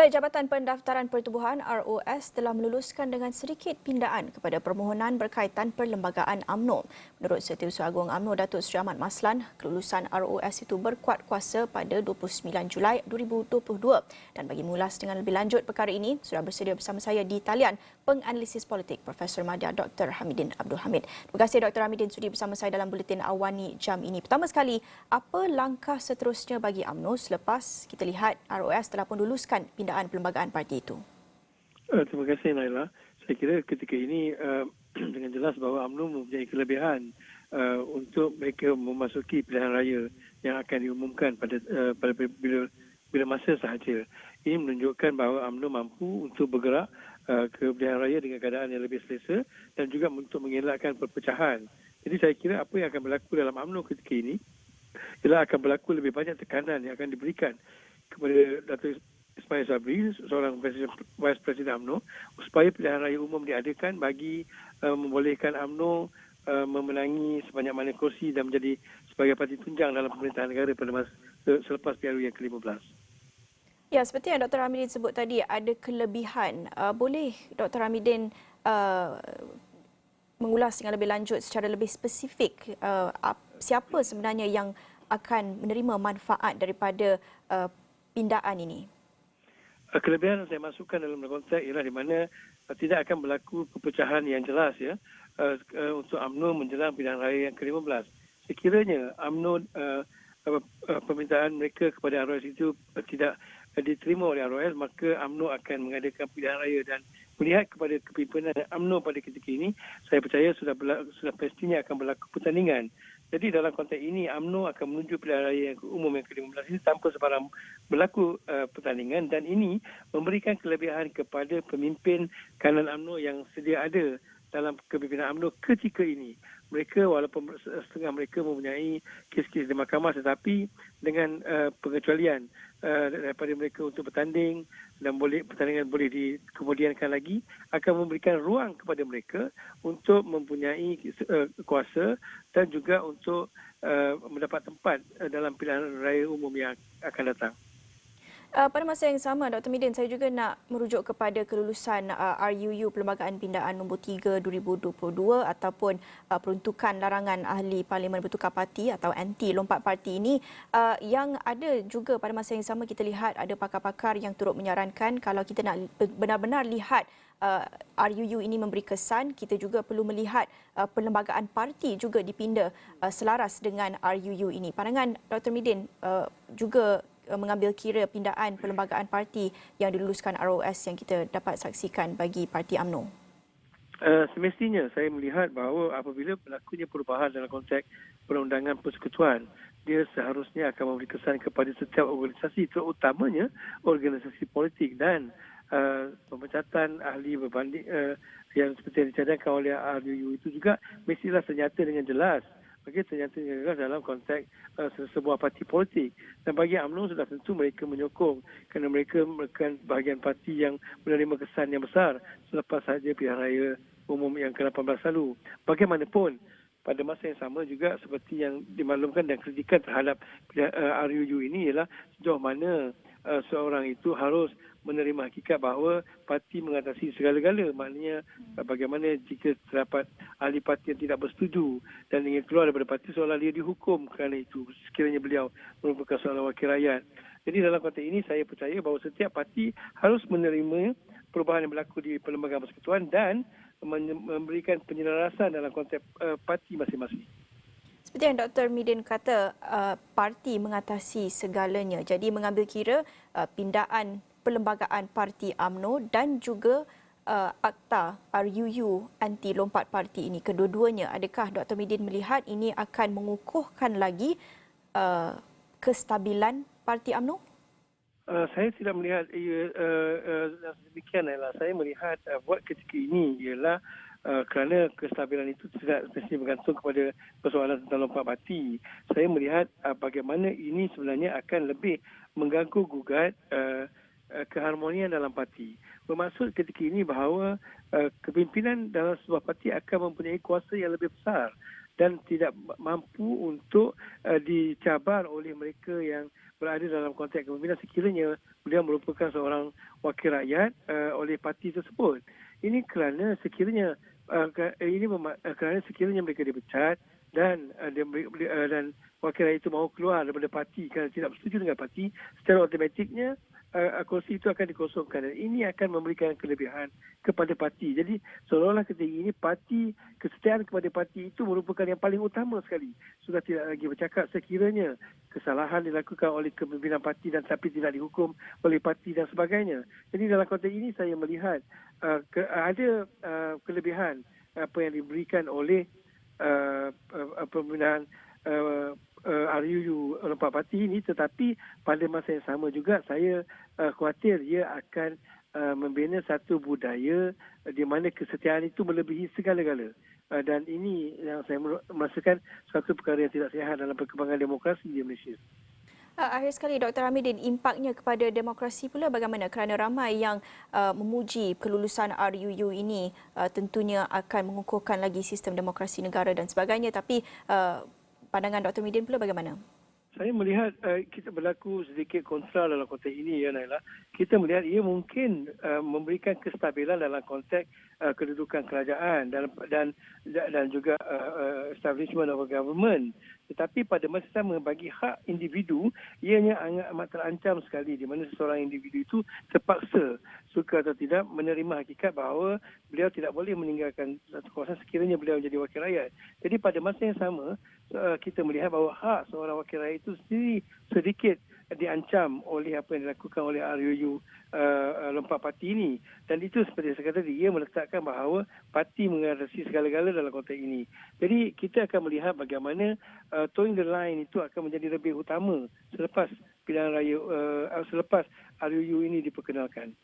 Baik, Jabatan Pendaftaran Pertubuhan ROS telah meluluskan dengan sedikit pindaan kepada permohonan berkaitan perlembagaan UMNO. Menurut Setiausaha Agung UMNO Datuk Seri Ahmad Maslan, kelulusan ROS itu berkuat kuasa pada 29 Julai 2022. Dan bagi mengulas dengan lebih lanjut perkara ini, sudah bersedia bersama saya di talian penganalisis politik Profesor Madya Dr. Hamidin Abdul Hamid. Terima kasih Dr. Hamidin sudi bersama saya dalam buletin Awani jam ini. Pertama sekali, apa langkah seterusnya bagi UMNO selepas kita lihat ROS telah pun luluskan pindaan perlembagaan parti itu? Terima kasih Naila. Saya kira ketika ini dengan jelas bahawa UMNO mempunyai kelebihan untuk mereka memasuki pilihan raya yang akan diumumkan pada bila masa sahaja. Ini menunjukkan bahawa UMNO mampu untuk bergerak ke pilihan raya dengan keadaan yang lebih selesa dan juga untuk mengelakkan perpecahan. Jadi saya kira apa yang akan berlaku dalam UMNO ketika ini ialah akan berlaku lebih banyak tekanan yang akan diberikan kepada Datuk Ismail Sabri, seorang Vice Presiden UMNO, supaya pilihan raya umum diadakan bagi membolehkan UMNO memenangi sebanyak mana kursi dan menjadi sebagai parti tunjang dalam pemerintahan negara pada masa selepas PRU yang ke-15. Ya, seperti yang Dr. Hamidin sebut tadi, ada kelebihan. Boleh Dr. Hamidin mengulas dengan lebih lanjut secara lebih spesifik siapa sebenarnya yang akan menerima manfaat daripada pindaan ini? Kelebihan yang saya masukkan dalam konteks ialah di mana tidak akan berlaku perpecahan yang jelas ya untuk UMNO menjelang pilihan raya yang ke-15. Sekiranya UMNO permintaan mereka kepada ROS itu tidak diterima oleh ROS, maka UMNO akan mengadakan pilihan raya dan melihat kepada kepimpinan UMNO pada ketika ini, saya percaya sudah pastinya akan berlaku pertandingan. Jadi dalam konteks ini, UMNO akan menuju pilihan raya yang umum yang ke-15 ini tanpa sebarang berlaku pertandingan, dan ini memberikan kelebihan kepada pemimpin kanan UMNO yang sedia ada dalam kepimpinan UMNO ketika ini. Mereka walaupun setengah mereka mempunyai kes-kes di mahkamah, tetapi dengan pengecualian daripada mereka untuk bertanding dan pertandingan boleh dikemudiankan lagi, akan memberikan ruang kepada mereka untuk mempunyai kuasa dan juga untuk mendapat tempat dalam pilihan raya umum yang akan datang. Pada masa yang sama, Dr. Hamidin, saya juga nak merujuk kepada kelulusan RUU Perlembagaan Pindaan nombor 3 2022 ataupun peruntukan larangan ahli Parlimen bertukar parti atau anti lompat parti ini, yang ada juga pada masa yang sama kita lihat ada pakar-pakar yang turut menyarankan kalau kita nak benar-benar lihat RUU ini memberi kesan, kita juga perlu melihat perlembagaan parti juga dipinda selaras dengan RUU ini. Pandangan Dr. Hamidin juga mengambil kira pindaan perlembagaan parti yang diluluskan ROS yang kita dapat saksikan bagi parti UMNO? Semestinya saya melihat bahawa apabila berlakunya perubahan dalam konteks perundangan persekutuan, dia seharusnya akan memberi kesan kepada setiap organisasi, terutamanya organisasi politik, dan pemecatan ahli berbanding yang seperti yang dicadangkan oleh RUU itu juga mestilah ternyata dengan jelas. Bagi ternyata jelas dalam konteks sebuah parti politik. Dan bagi UMNO sudah tentu mereka menyokong kerana mereka merupakan bahagian parti yang menerima kesan yang besar selepas sahaja pilihan raya umum yang ke-18 lalu. Bagaimanapun, pada masa yang sama juga seperti yang dimaklumkan dan kritikan terhadap RUU ini ialah sejauh mana seorang itu harus menerima hakikat bahawa parti mengatasi segala-gala. Maknanya bagaimana jika terdapat ahli parti yang tidak bersetuju dan ingin keluar daripada parti, seolah dia dihukum kerana itu sekiranya beliau merupakan seorang wakil rakyat. Jadi dalam konteks ini saya percaya bahawa setiap parti harus menerima perubahan yang berlaku di perlembagaan persekutuan dan memberikan penyelarasan dalam konteks parti masing-masing. Seperti yang Dr. Hamidin kata, parti mengatasi segalanya. Jadi mengambil kira pindaan perlembagaan parti UMNO dan juga akta RUU anti lompat parti ini. Kedua-duanya, adakah Dr. Hamidin melihat ini akan mengukuhkan lagi kestabilan parti UMNO? Saya tidak melihat demikian. Saya melihat buat ketika ini ialah kerana kestabilan itu tidak mesti bergantung kepada persoalan tentang lompat parti. Saya melihat bagaimana ini sebenarnya akan lebih mengganggu gugat keharmonian dalam parti. Bermaksud ketika ini bahawa kepimpinan dalam sebuah parti akan mempunyai kuasa yang lebih besar dan tidak mampu untuk dicabar oleh mereka yang berada dalam konteks kepimpinan sekiranya beliau merupakan seorang wakil rakyat oleh parti tersebut. Ini kerana sekiranya kerana sekiranya mereka dipecat dan dan wakil rakyat itu mahu keluar daripada parti kerana tidak bersetuju dengan parti, secara automatiknya kursi itu akan dikosongkan dan ini akan memberikan kelebihan kepada parti. Jadi seolah-olah ketika ini kesetiaan kepada parti itu merupakan yang paling utama sekali. Sudah tidak lagi bercakap sekiranya kesalahan dilakukan oleh kepimpinan parti dan tapi tidak dihukum oleh parti dan sebagainya. Jadi dalam konteks ini saya melihat ada kelebihan apa yang diberikan oleh pembinaan RUU Lompat Parti ini, tetapi pada masa yang sama juga saya khawatir ia akan membina satu budaya di mana kesetiaan itu melebihi segala-gala. Dan ini yang saya merasakan suatu perkara yang tidak sihat dalam perkembangan demokrasi di Malaysia. Akhir sekali, Dr. Hamidin, impaknya kepada demokrasi pula bagaimana? Kerana ramai yang memuji kelulusan RUU ini tentunya akan mengukuhkan lagi sistem demokrasi negara dan sebagainya. Tapi pandangan Dr. Hamidin pula bagaimana? Saya melihat kita berlaku sedikit kontra dalam konteks ini, ya Naila. Kita melihat ia mungkin memberikan kestabilan dalam konteks kedudukan kerajaan dan juga establishment of government. Tetapi pada masa sama bagi hak individu, ianya amat terancam sekali di mana seseorang individu itu terpaksa suka atau tidak menerima hakikat bahawa beliau tidak boleh meninggalkan satu kawasan sekiranya beliau menjadi wakil rakyat. Jadi pada masa yang sama kita melihat bahawa hak seorang wakil rakyat itu sendiri sedikit diancam oleh apa yang dilakukan oleh RUU Lompat Parti ini. Dan itu seperti saya kata tadi, ia meletakkan bahawa parti mengatasi segala-gala dalam konteks ini. Jadi kita akan melihat bagaimana towing the line itu akan menjadi lebih utama selepas pilihan raya, selepas RUU ini diperkenalkan.